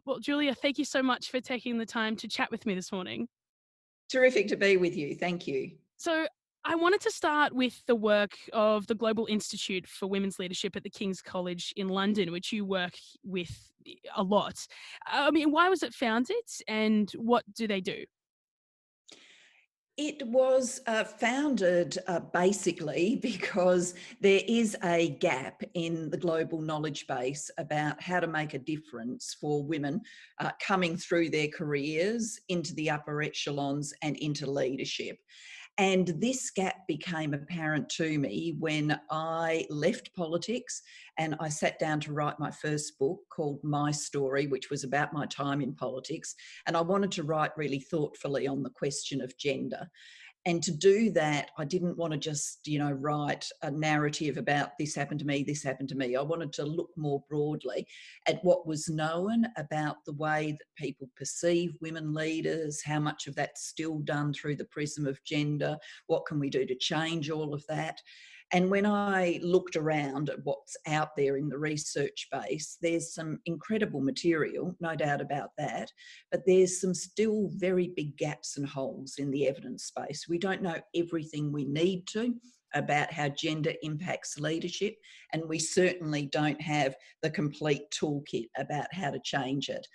Well, Julia, thank you so much for taking the time to chat with me this morning. Terrific to be with you. Thank you. So, I wanted to start with the work of the Global Institute for Women's Leadership at the King's College in London, which you work with a lot. Why was it founded and what do they do? It was founded basically because there is a gap in the global knowledge base about how to make a difference for women coming through their careers into the upper echelons and into leadership. And this gap became apparent to me when I left politics and I sat down to write my first book called My Story, which was about my time in politics. And I wanted to write really thoughtfully on the question of gender. And to do that, I didn't want to just, write a narrative about this happened to me, this happened to me. I wanted to look more broadly at what was known about the way that people perceive women leaders, how much of that's still done through the prism of gender, what can we do to change all of that. And when I looked around at what's out there in the research base, there's some incredible material, no doubt about that, but there's some still very big gaps and holes in the evidence space. We don't know everything we need to about how gender impacts leadership, and we certainly don't have the complete toolkit about how to change it.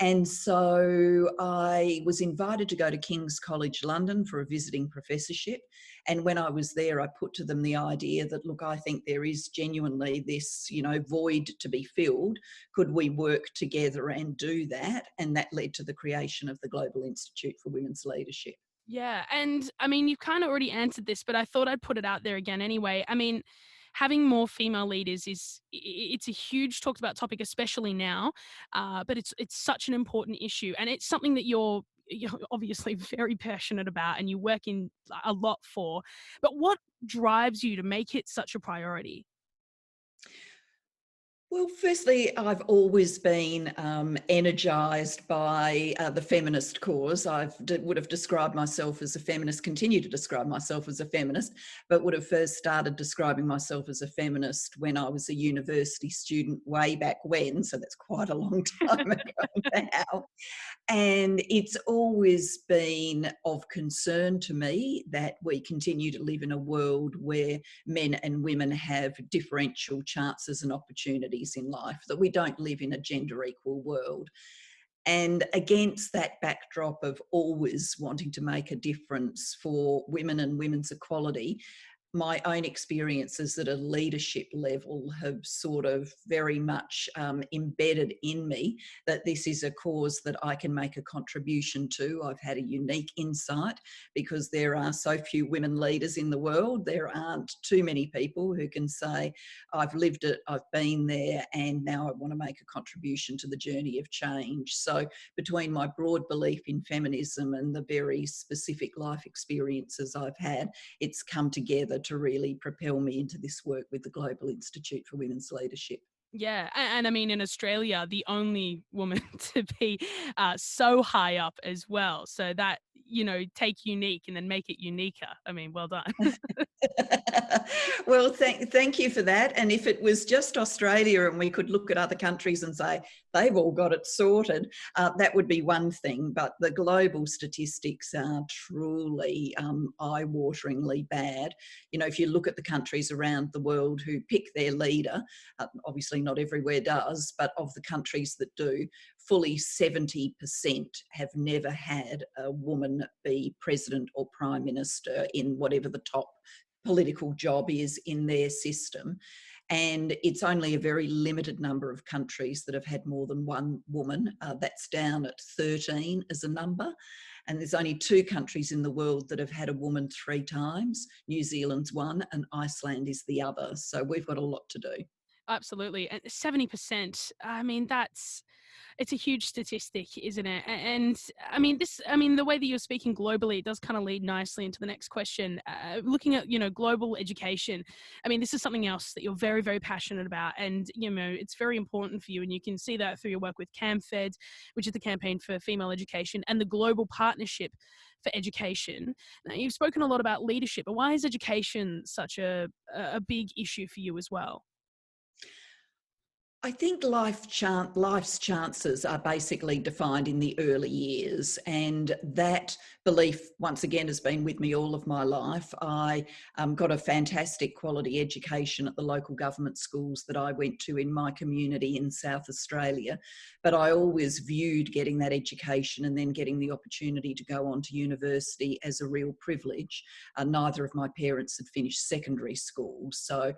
And so I was invited to go to King's College London for a visiting professorship. And when I was there, I put to them the idea that, look, I think there is genuinely this, void to be filled. Could we work together and do that? And that led to the creation of the Global Institute for Women's Leadership. Yeah. And you've kind of already answered this, but I thought I'd put it out there again anyway. Having more female leaders it's a huge talked about topic, especially now. But it's such an important issue, and it's something that you're obviously very passionate about and you work in a lot for. But what drives you to make it such a priority? Well, firstly, I've always been energised by the feminist cause. Would have described myself as a feminist, continue to describe myself as a feminist, but would have first started describing myself as a feminist when I was a university student way back when. So that's quite a long time ago now. And it's always been of concern to me that we continue to live in a world where men and women have differential chances and opportunities in life, that we don't live in a gender equal world. And against that backdrop of always wanting to make a difference for women and women's equality, my own experiences at a leadership level have sort of very much embedded in me that this is a cause that I can make a contribution to. I've had a unique insight because there are so few women leaders in the world. There aren't too many people who can say, I've lived it, I've been there, and now I want to make a contribution to the journey of change. So between my broad belief in feminism and the very specific life experiences I've had, it's come together to really propel me into this work with the Global Institute for Women's Leadership. Yeah, in Australia, the only woman to be so high up as well. So that, take unique and then make it uniquer. Well done. Well, thank you for that. And if it was just Australia and we could look at other countries and say they've all got it sorted, that would be one thing. But the global statistics are truly eye-wateringly bad. If you look at the countries around the world who pick their leader, obviously not everywhere does, but of the countries that do, fully 70% have never had a woman be president or prime minister in whatever the top political job is in their system. And it's only a very limited number of countries that have had more than one woman. That's down at 13 as a number. And there's only two countries in the world that have had a woman three times. New Zealand's one and Iceland is the other. So we've got a lot to do. Absolutely. And 70%, it's a huge statistic, isn't it? And the way that you're speaking globally, it does kind of lead nicely into the next question. Looking at, global education, this is something else that you're very, very passionate about. And, it's very important for you. And you can see that through your work with CamFed, which is the Campaign for Female Education, and the Global Partnership for Education. Now, you've spoken a lot about leadership, but why is education such a big issue for you as well? I think life's chances are basically defined in the early years, and that belief, once again, has been with me all of my life. I got a fantastic quality education at the local government schools that I went to in my community in South Australia, but I always viewed getting that education and then getting the opportunity to go on to university as a real privilege. Neither of my parents had finished secondary school, so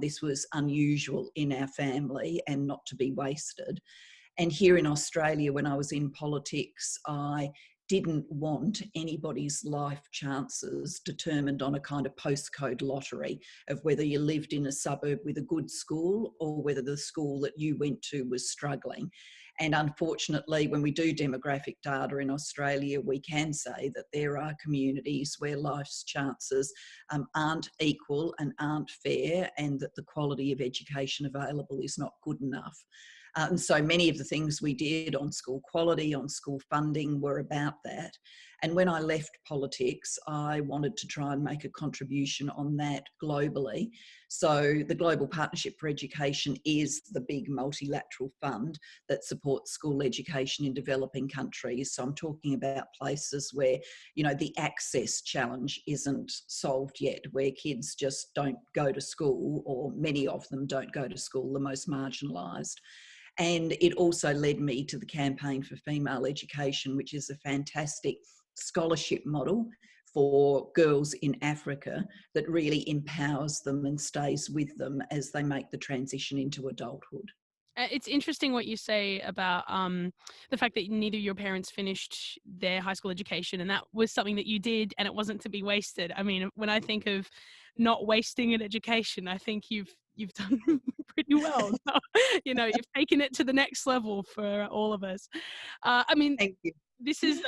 this was unusual in our family and not to be wasted. And here in Australia, when I was in politics, I didn't want anybody's life chances determined on a kind of postcode lottery of whether you lived in a suburb with a good school or whether the school that you went to was struggling. And unfortunately, when we do demographic data in Australia, we can say that there are communities where life's chances aren't equal and aren't fair, and that the quality of education available is not good enough. And so many of the things we did on school quality, on school funding, were about that. And when I left politics, I wanted to try and make a contribution on that globally. So the Global Partnership for Education is the big multilateral fund that supports school education in developing countries. So I'm talking about places where, you know, the access challenge isn't solved yet, where kids just don't go to school, or many of them don't go to school, the most marginalised. And it also led me to the Campaign for Female Education, which is a fantastic scholarship model for girls in Africa that really empowers them and stays with them as they make the transition into adulthood. It's interesting what you say about the fact that neither of your parents finished their high school education, and that was something that you did, and it wasn't to be wasted. I mean, when I think of not wasting an education, I think you've done pretty well. You know, you've taken it to the next level for all of us. I mean, Thank you. this is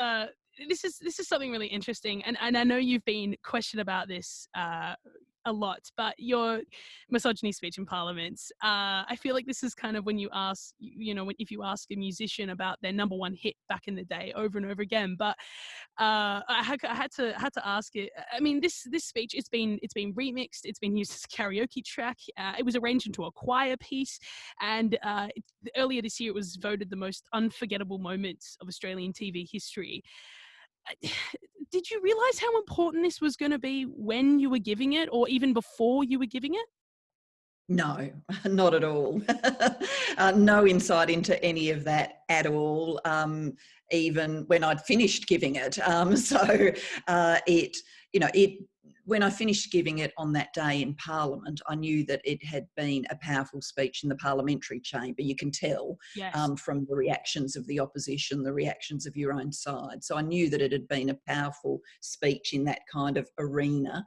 this is something really interesting, and I know you've been questioned about this a lot, but your misogyny speech in Parliament, I feel like this is kind of when you ask, you know, if you ask a musician about their number one hit back in the day over and over again, but I had to ask it. I mean, this speech, it's been remixed, it's been used as a karaoke track, it was arranged into a choir piece, and earlier this year it was voted the most unforgettable moments of Australian TV history. Did you realize how important this was going to be when you were giving it, or even before you were giving it? No, not at all. No insight into any of that at all, even when I'd finished giving it. It, when I finished giving it on that day in Parliament, I knew that it had been a powerful speech in the parliamentary chamber. You can tell Yes. from the reactions of the opposition, the reactions of your own side. So I knew that it had been a powerful speech in that kind of arena.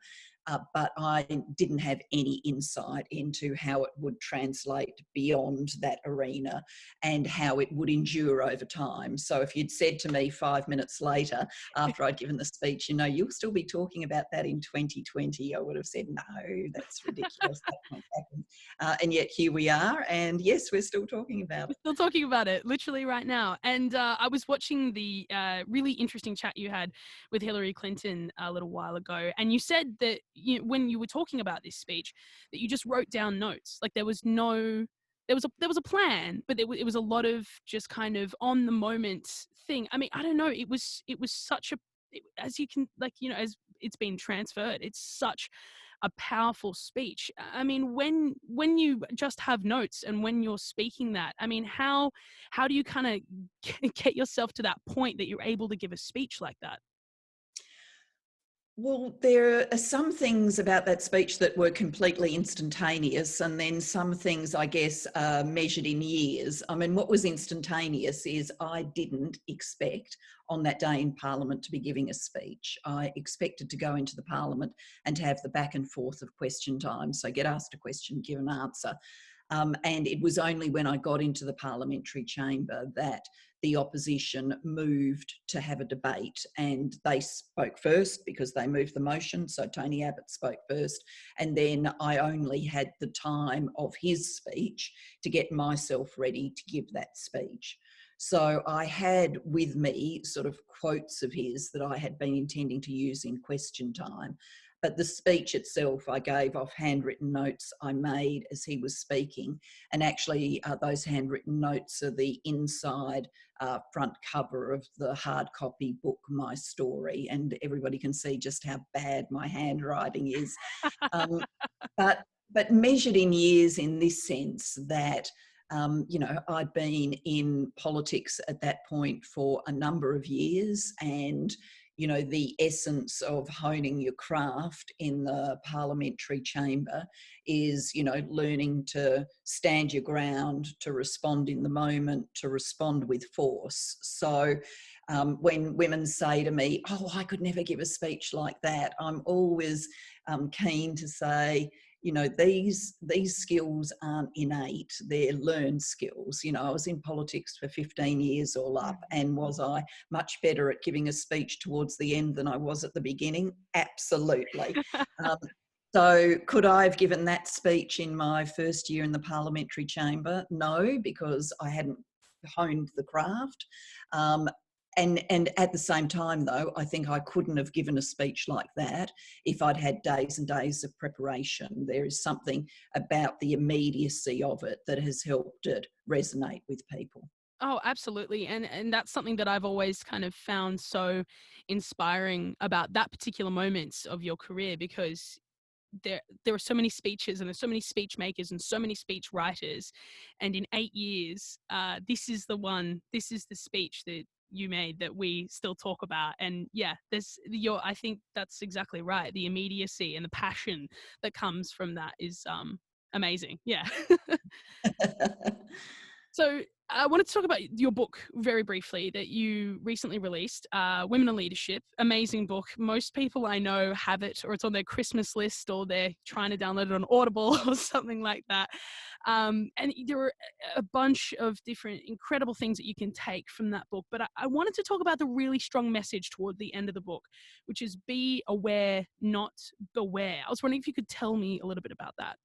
But I didn't have any insight into how it would translate beyond that arena and how it would endure over time. So if you'd said to me 5 minutes later, after I'd given the speech, you know, you'll still be talking about that in 2020, I would have said, no, that's ridiculous. That won't happen. And yet here we are. And yes, we're still talking about it. Still talking about it literally right now. And I was watching the really interesting chat you had with Hillary Clinton a little while ago, and you said that when you were talking about this speech, that you just wrote down notes. Like there was no, there was a plan, but it was a lot of just kind of on the moment thing. I mean, I don't know. It was such a, as you can, like, you know, as it's been transferred, it's such a powerful speech. I mean, when you just have notes and when you're speaking that, I mean, how do you kind of get yourself to that point that you're able to give a speech like that? Well, there are some things about that speech that were completely instantaneous, and then some things, I guess, measured in years. I mean, what was instantaneous is I didn't expect on that day in Parliament to be giving a speech. I expected to go into the Parliament and to have the back and forth of question time. So get asked a question, give an answer. And it was only when I got into the parliamentary chamber that the opposition moved to have a debate, and they spoke first because they moved the motion. So Tony Abbott spoke first, and then I only had the time of his speech to get myself ready to give that speech. So I had with me sort of quotes of his that I had been intending to use in question time. But the speech itself, I gave off handwritten notes I made as he was speaking. And actually, those handwritten notes are the inside front cover of the hard copy book, My Story. And everybody can see just how bad my handwriting is. Um, but measured in years in this sense that, you know, I'd been in politics at that point for a number of years, and, you know, the essence of honing your craft in the parliamentary chamber is, you know, learning to stand your ground, to respond in the moment, to respond with force. So when women say to me, oh, I could never give a speech like that, I'm always keen to say, you know, these skills aren't innate, they're learned skills. You know, I was in politics for 15 years all up, and was I much better at giving a speech towards the end than I was at the beginning? Absolutely. Um, so could I have given that speech in my first year in the parliamentary chamber? No, because I hadn't honed the craft. And at the same time, though, I think I couldn't have given a speech like that if I'd had days and days of preparation. There is something about the immediacy of it that has helped it resonate with people. Oh, absolutely. And that's something that I've always kind of found so inspiring about that particular moments of your career, because there are so many speeches and there's so many speech makers and so many speech writers, and in 8 years this is the speech that you made that we still talk about. And yeah, I think that's exactly right. The immediacy and the passion that comes from that is amazing. Yeah. So I wanted to talk about your book very briefly that you recently released, Women in Leadership. Amazing book. Most people I know have it, or it's on their Christmas list, or they're trying to download it on Audible or something like that. And there are a bunch of different incredible things that you can take from that book. But I wanted to talk about the really strong message toward the end of the book, which is be aware, not beware. I was wondering if you could tell me a little bit about that.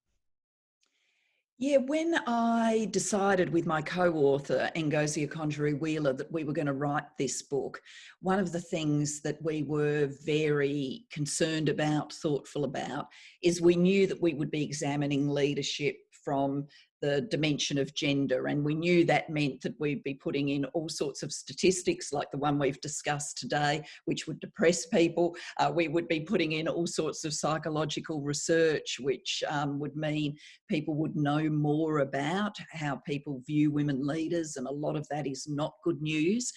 Yeah, when I decided with my co-author, Ngozi Okonjo-Iweala, that we were going to write this book, one of the things that we were very concerned about, thoughtful about, is we knew that we would be examining leadership from the dimension of gender, and we knew that meant that we'd be putting in all sorts of statistics like the one we've discussed today, which would depress people. We would be putting in all sorts of psychological research, which would mean people would know more about how people view women leaders, and a lot of that is not good news.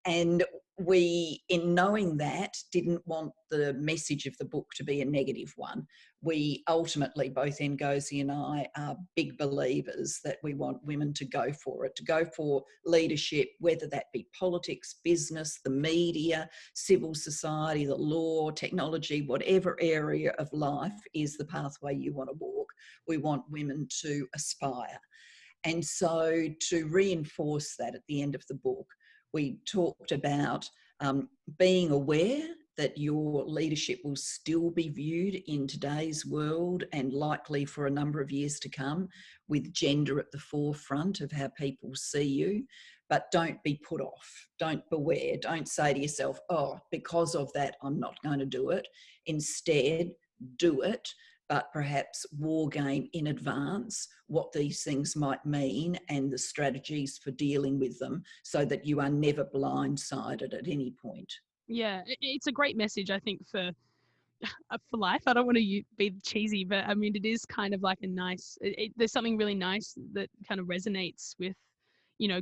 And we, in knowing that, didn't want the message of the book to be a negative one. We ultimately, both Ngozi and I, are big believers that we want women to go for it, to go for leadership, whether that be politics, business, the media, civil society, the law, technology, whatever area of life is the pathway you want to walk. We want women to aspire. And so to reinforce that at the end of the book, we talked about being aware that your leadership will still be viewed in today's world, and likely for a number of years to come, with gender at the forefront of how people see you. But don't be put off. Don't beware. Don't say to yourself, oh, because of that, I'm not going to do it. Instead, do it, but perhaps war game in advance what these things might mean and the strategies for dealing with them, so that you are never blindsided at any point. Yeah, it's a great message, I think, for life. I don't want to be cheesy, but I mean, it is kind of like a nice, there's something really nice that kind of resonates with,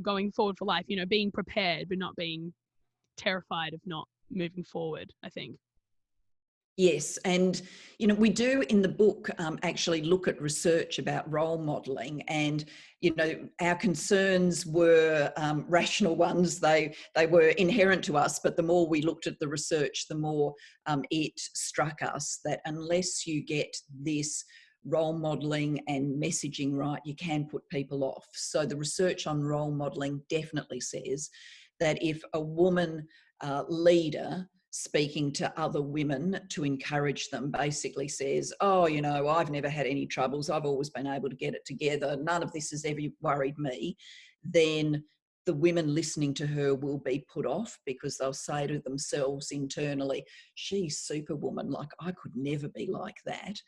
going forward for life, being prepared, but not being terrified of not moving forward, I think. Yes, and you know, we do in the book actually look at research about role modelling, and you know, our concerns were rational ones. They were inherent to us, but the more we looked at the research, the more it struck us that unless you get this role modelling and messaging right, you can put people off. So the research on role modelling definitely says that if a woman leader speaking to other women to encourage them basically says, oh, you know, I've never had any troubles, I've always been able to get it together, none of this has ever worried me, then the women listening to her will be put off because they'll say to themselves internally, she's superwoman, like I could never be like that.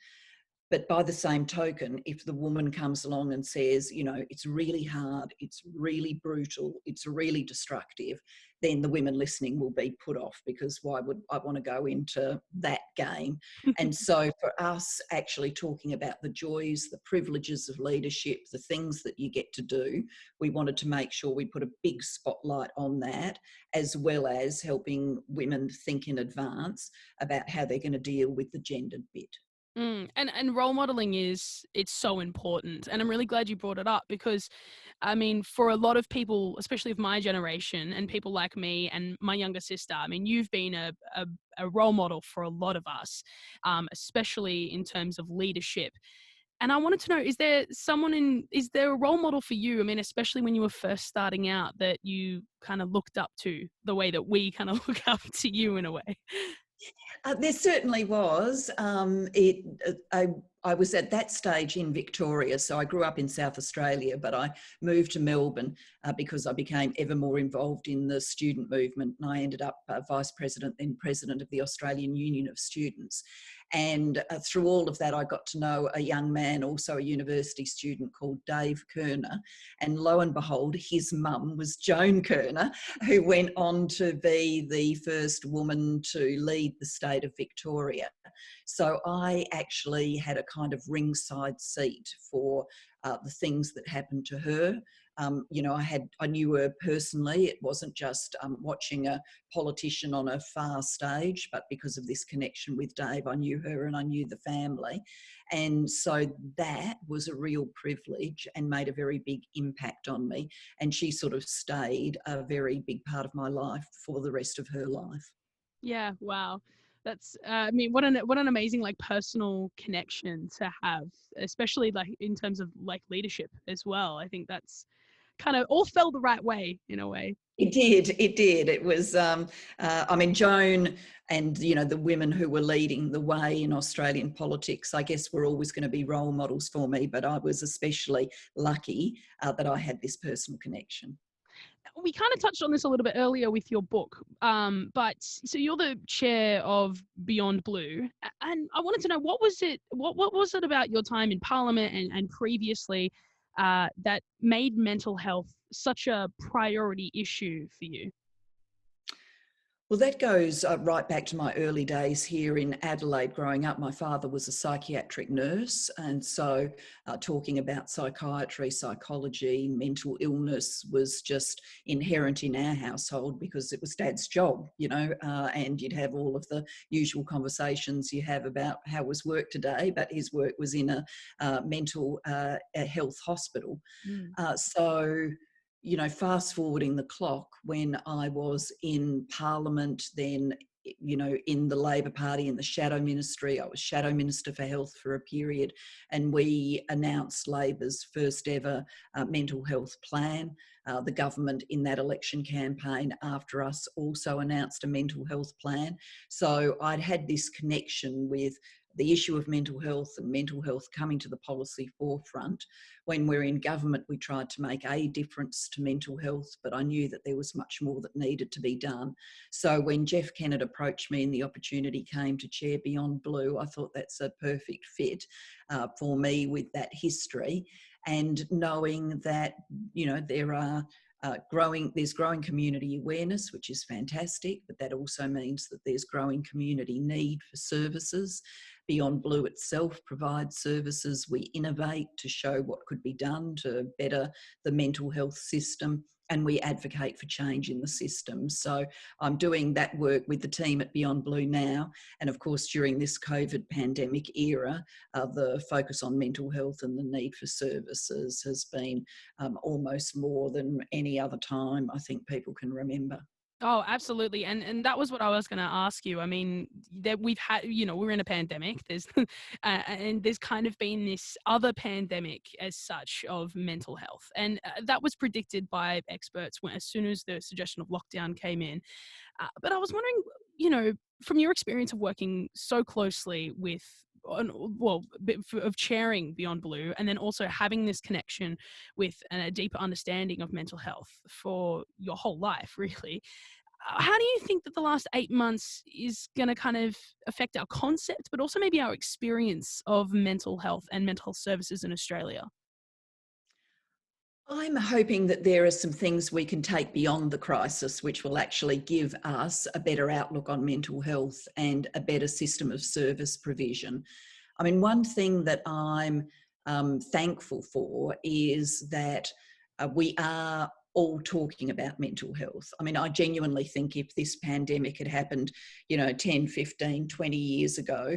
But by the same token, if the woman comes along and says, you know, it's really hard, it's really brutal, it's really destructive, then the women listening will be put off because why would I want to go into that game? And so for us, actually talking about the joys, the privileges of leadership, the things that you get to do, we wanted to make sure we put a big spotlight on that, as well as helping women think in advance about how they're going to deal with the gendered bit. And role modeling it's so important, and I'm really glad you brought it up because, I mean, for a lot of people, especially of my generation and people like me and my younger sister, I mean, you've been a role model for a lot of us, especially in terms of leadership. And I wanted to know, is there a role model for you? I mean, especially when you were first starting out, that you kind of looked up to the way that we kind of look up to you in a way. There certainly was. I was at that stage in Victoria, so I grew up in South Australia, but I moved to Melbourne because I became ever more involved in the student movement, and I ended up vice president, then president of the Australian Union of Students. And through all of that, I got to know a young man, also a university student called Dave Kerner. And lo and behold, his mum was Joan Kerner, who went on to be the first woman to lead the state of Victoria. So I actually had a kind of ringside seat for the things that happened to her. You know, I knew her personally. It wasn't just watching a politician on a far stage, but because of this connection with Dave, I knew her and I knew the family. And so that was a real privilege and made a very big impact on me. And she sort of stayed a very big part of my life for the rest of her life. Yeah, wow. That's I mean, what an amazing like personal connection to have, especially like in terms of like leadership as well. I think that's kind of all fell the right way in a way. It did. It did. It was. I mean, Joan and you know the women who were leading the way in Australian politics, I guess, were always going to be role models for me. But I was especially lucky that I had this personal connection. We kind of touched on this a little bit earlier with your book, but so you're the chair of Beyond Blue, and I wanted to know what was it about your time in Parliament and previously that made mental health such a priority issue for you? Well, that goes right back to my early days here in Adelaide growing up. My father was a psychiatric nurse, and so talking about psychiatry, psychology, mental illness was just inherent in our household because it was Dad's job, you know, and you'd have all of the usual conversations you have about how was work today, but his work was in a mental health hospital. Mm. So you know, fast forwarding the clock, when I was in Parliament, then, you know, in the Labor Party, in the Shadow Ministry, I was Shadow Minister for Health for a period, and we announced Labor's first ever mental health plan. The government in that election campaign after us also announced a mental health plan. So I'd had this connection with the issue of mental health and mental health coming to the policy forefront. When we're in government, we tried to make a difference to mental health, but I knew that there was much more that needed to be done. So when Jeff Kennett approached me and the opportunity came to chair Beyond Blue, I thought that's a perfect fit for me with that history, and knowing that, you know, there's growing community awareness, which is fantastic, but that also means that there's growing community need for services. Beyond Blue itself provides services. We innovate to show what could be done to better the mental health system, and we advocate for change in the system. So I'm doing that work with the team at Beyond Blue now. And of course, during this COVID pandemic era, the focus on mental health and the need for services has been almost more than any other time I think people can remember. Oh, absolutely. And that was what I was going to ask you. I mean, that we've had, you know, we're in a pandemic. There's and there's kind of been this other pandemic as such of mental health. And that was predicted by experts when as soon as the suggestion of lockdown came in. But I was wondering, you know, from your experience of working so closely with of chairing Beyond Blue, and then also having this connection with a deeper understanding of mental health for your whole life, really. How do you think that the last 8 months is going to kind of affect our concept, but also maybe our experience of mental health and mental health services in Australia? I'm hoping that there are some things we can take beyond the crisis, which will actually give us a better outlook on mental health and a better system of service provision. I mean, one thing that I'm thankful for is that we are all talking about mental health. I mean, I genuinely think if this pandemic had happened, 10, 15, 20 years ago,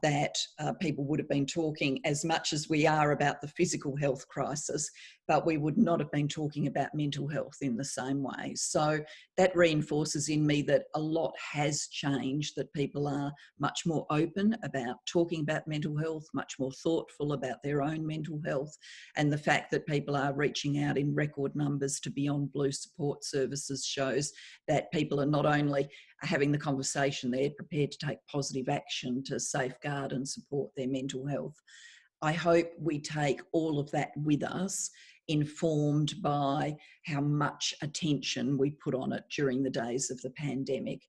that people would have been talking as much as we are about the physical health crisis, but we would not have been talking about mental health in the same way. So that reinforces in me that a lot has changed, that people are much more open about talking about mental health, much more thoughtful about their own mental health, and the fact that people are reaching out in record numbers to Beyond Blue support services shows that people are not only having the conversation, they're prepared to take positive action to safeguard and support their mental health. I hope we take all of that with us, informed by how much attention we put on it during the days of the pandemic.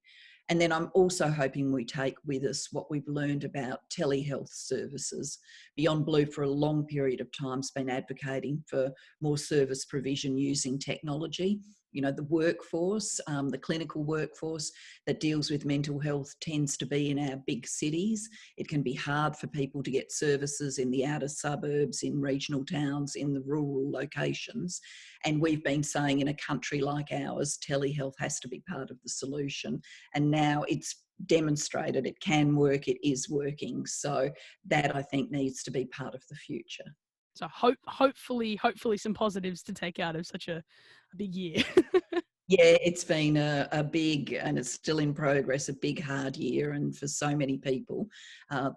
And then I'm also hoping we take with us what we've learned about telehealth services. Beyond Blue for a long period of time has been advocating for more service provision using technology. The workforce, the clinical workforce that deals with mental health tends to be in our big cities. It can be hard for people to get services in the outer suburbs, in regional towns, in the rural locations. And we've been saying in a country like ours, telehealth has to be part of the solution. And now it's demonstrated it can work, it is working. So that, I think, needs to be part of the future. So hopefully some positives to take out of such a big year. Yeah, it's been a big, and it's still in progress, a big hard year. And for so many people,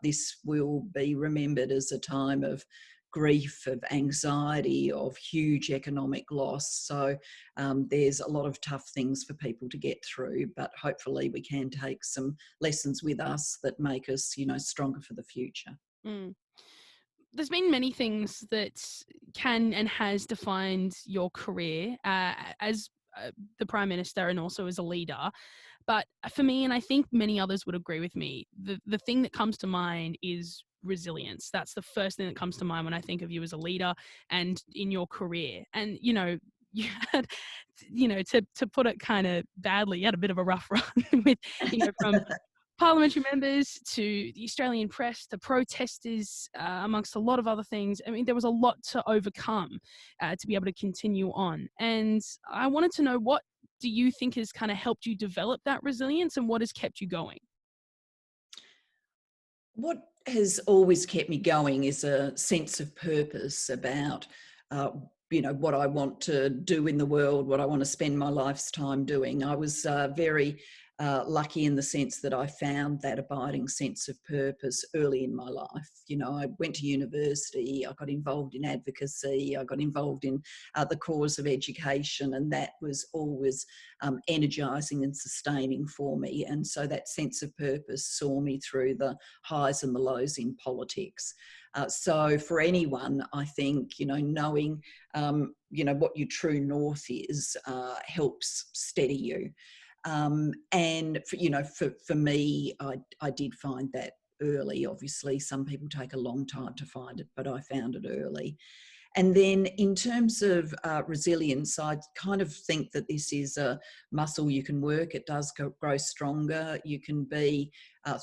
this will be remembered as a time of grief, of anxiety, of huge economic loss. So there's a lot of tough things for people to get through, but hopefully we can take some lessons with us that make us, stronger for the future. Mm. There's been many things that can and has defined your career as the Prime Minister and also as a leader. But for me, and I think many others would agree with me, the thing that comes to mind is resilience. That's the first thing that comes to mind when I think of you as a leader and in your career. And, you had, to put it kind of badly, you had a bit of a rough run with, from parliamentary members to the Australian press to protesters, amongst a lot of other things. I mean, there was a lot to overcome to be able to continue on. And I wanted to know, what do you think has kind of helped you develop that resilience, and what has kept you going? What has always kept me going is a sense of purpose about, what I want to do in the world, what I want to spend my life's time doing. I was very lucky in the sense that I found that abiding sense of purpose early in my life. I went to university, I got involved in advocacy, I got involved in the cause of education, and that was always energising and sustaining for me. And so that sense of purpose saw me through the highs and the lows in politics. So for anyone, I think, knowing, what your true north is helps steady you. And for me, I did find that early. Obviously, some people take a long time to find it, but I found it early. And then in terms of resilience, I kind of think that this is a muscle you can work. It does grow stronger. You can be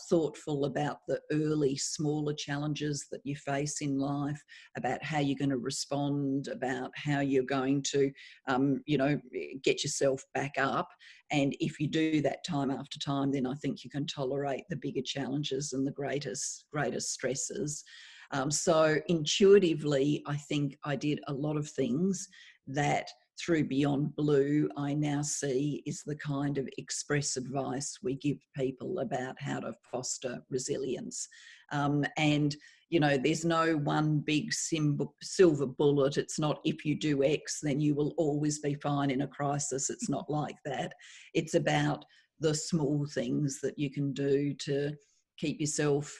thoughtful about the early, smaller challenges that you face in life, about how you're going to respond, about how you're going to, get yourself back up. And if you do that time after time, then I think you can tolerate the bigger challenges and the greatest stresses. So intuitively, I think I did a lot of things that through Beyond Blue, I now see is the kind of express advice we give people about how to foster resilience. And there's no one big silver bullet. It's not if you do X, then you will always be fine in a crisis. It's not like that. It's about the small things that you can do to keep yourself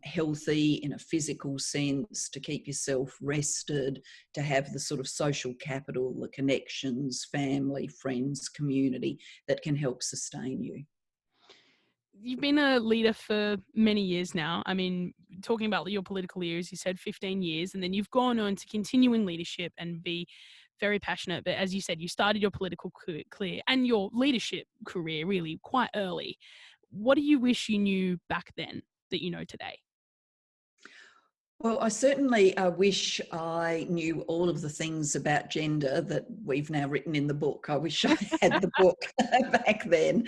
healthy in a physical sense, to keep yourself rested, to have the sort of social capital, the connections, family, friends, community that can help sustain you. You've been a leader for many years now. I mean, talking about your political years, you said 15 years, and then you've gone on to continuing leadership and be very passionate. But as you said, you started your political career and your leadership career really quite early. What do you wish you knew back then that you know today? Well, I certainly wish I knew all of the things about gender that we've now written in the book. I wish I had the book back then,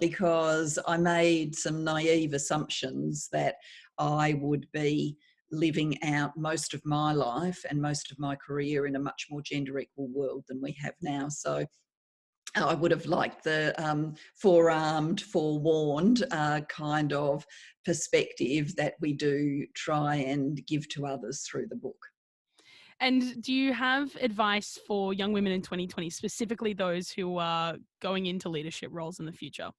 because I made some naive assumptions that I would be living out most of my life and most of my career in a much more gender equal world than we have now. So I would have liked the forearmed, forewarned kind of perspective that we do try and give to others through the book. And do you have advice for young women in 2020, specifically those who are going into leadership roles in the future?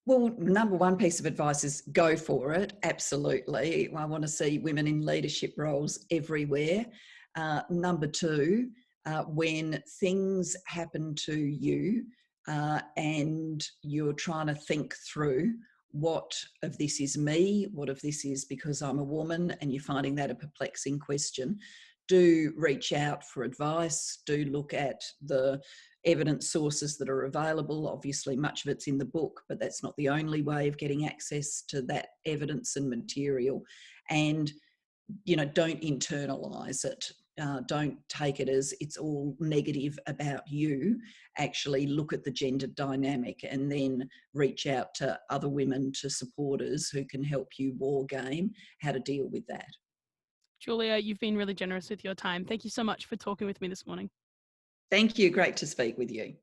Well, number one piece of advice is go for it. Absolutely. I want to see women in leadership roles everywhere. Number two, when things happen to you and you're trying to think through what of this is me, what of this is because I'm a woman, and you're finding that a perplexing question, do reach out for advice, do look at the evidence sources that are available. Obviously, much of it's in the book, but that's not the only way of getting access to that evidence and material. And, don't internalize it. Don't take it as it's all negative about you. Actually, look at the gender dynamic and then reach out to other women, to supporters who can help you war game how to deal with that. Julia, you've been really generous with your time. Thank you so much for talking with me this morning. Thank you. Great to speak with you.